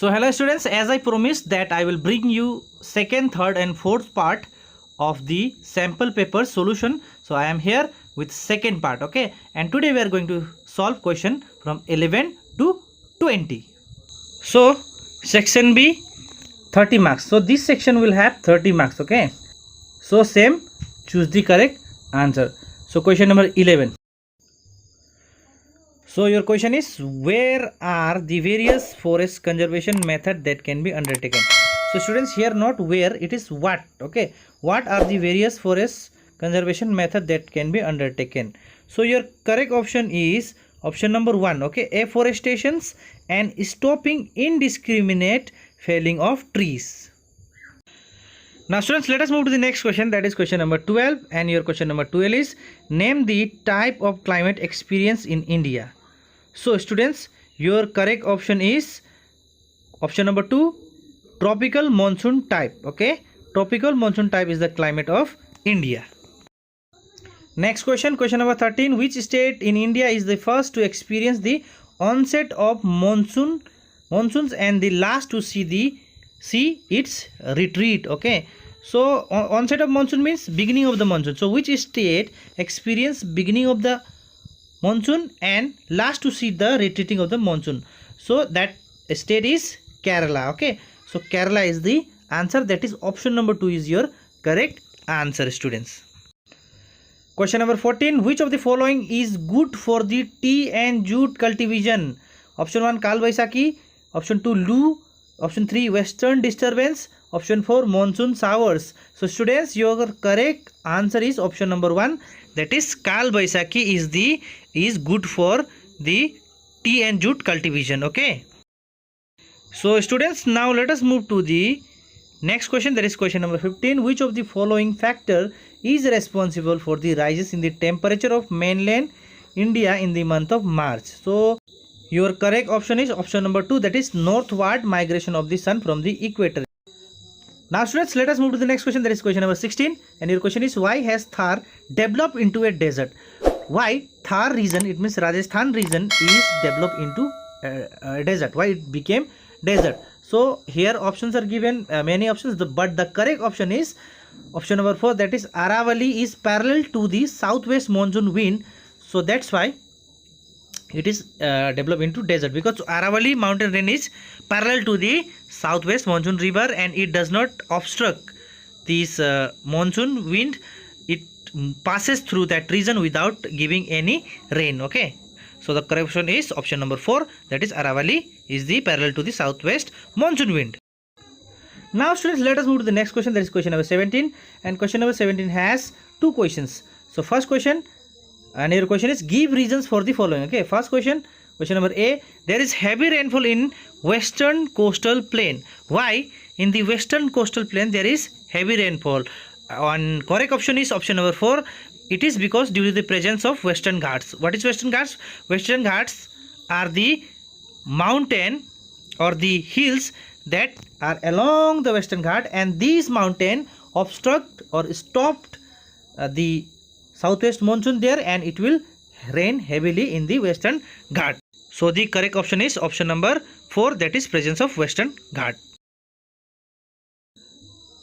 So hello students, as I promised that I will bring you second, third and fourth part of the sample paper solution. So I am here with second part, okay, and today we are going to solve question from 11 to 20. So section B 30 marks. So this section will have 30 marks, okay. So same, choose the correct answer. So question number 11. So your question is, where are the various forest conservation method that can be undertaken? So students, here not where, it is what, okay. What are the various forest conservation method that can be undertaken? So your correct option is option number 1, okay, afforestations and stopping indiscriminate felling of trees. Now students, let us move to the next question, that is question number 12, and your question number 12 is, name the type of climate experience in India. So students, your correct option is option number 2, tropical monsoon type, okay. Tropical monsoon type is the climate of India. Next question, question number 13, which state in India is the first to experience the onset of monsoons and the last to see its retreat, okay. So onset of monsoon means beginning of the monsoon. So which state experience beginning of the monsoon and last to see the retreating of the monsoon? So that state is Kerala, okay. So Kerala is the answer, that is option number 2 is your correct answer, students. Question number 14, which of the following is good for the tea and jute cultivation? Option 1 Kal Baisakhi, option 2 Lu, option 3 western disturbance, option 4 monsoon showers. So students, your correct answer is option number 1, that is Kal Baisakhi is good for the tea and jute cultivation, okay. So students, now let us move to the next question, that is question number 15, which of the following factor is responsible for the rises in the temperature of mainland India in the month of March? So your correct option is option number 2, that is northward migration of the sun from the equator. Now students, let us move to the next question, that is question number 16, and your question is, why has Thar developed into a desert? Why Thar region, it means Rajasthan region, is developed into a desert? Why it became desert? So here options are given, many options, but the correct option is option number 4, that is Aravalli is parallel to the southwest monsoon wind. So that's why it is developed into desert, because Aravalli mountain range is parallel to the southwest monsoon river and it does not obstruct this monsoon wind. It passes through that region without giving any rain, okay. So the correct option is option number 4, that is Aravalli is the parallel to the southwest monsoon wind. Now students, let us move to the next question, that is question number 17, and question number 17 has 2 questions. So first question, and your question is, give reasons for the following, okay. First question, question number A, there is heavy rainfall in western coastal plain. Why in the western coastal plain there is heavy rainfall? And correct option is option number 4, it is because due to the presence of Western Ghats. What is Western Ghats? Western Ghats are the mountain or the hills that are along the Western Ghat, and these mountain obstruct or stopped the southwest monsoon there, and it will rain heavily in the Western Ghat. So the correct option is option number 4, that is presence of Western Ghat.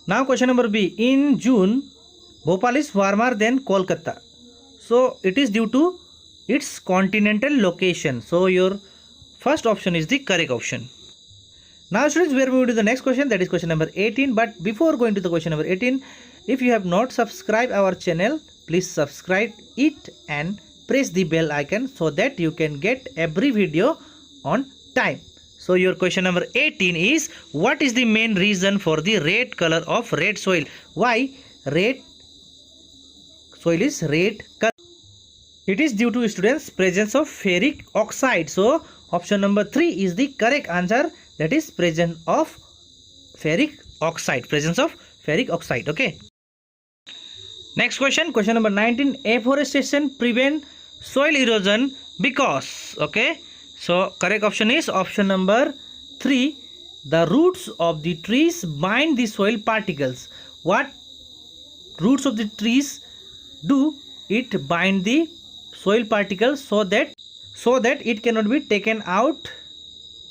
Now question number B, in June Bhopal is warmer than Kolkata. So it is due to its continental location. So your first option is the correct option. Now students, we are moving to the next question, that is question number 18. But before going to the question number 18, if you have not subscribed our channel, please subscribe it and press the bell icon so that you can get every video on time. So your question number 18 is, what is the main reason for the red color of red soil? Why red soil is red color? It is due to, students, presence of ferric oxide. So option number 3 is the correct answer, that is presence of ferric oxide, presence of ferric oxide, okay. Next question, question number 19, afforestation prevent soil erosion because, okay. So correct option is option number 3, the roots of the trees bind the soil particles. What roots of the trees do? It bind the soil particles so that it cannot be taken out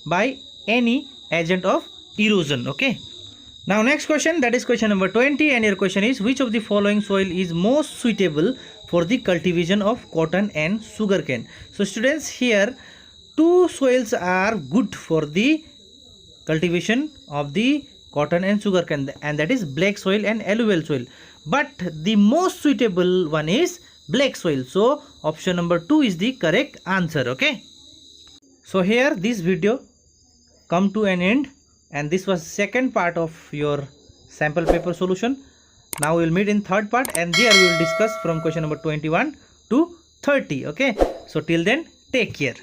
by any agent of erosion. Okay. Now next question, that is question number 20, and your question is, which of the following soil is most suitable for the cultivation of cotton and sugarcane? So students, here two soils are good for the cultivation of the cotton and sugarcane, and that is black soil and alluvial soil, but the most suitable one is black soil. So option number 2 is the correct answer. Okay. So here this video come to an end, and this was second part of your sample paper solution. Now we will meet in third part, and there we will discuss from question number 21 to 30. Okay. So till then, take care.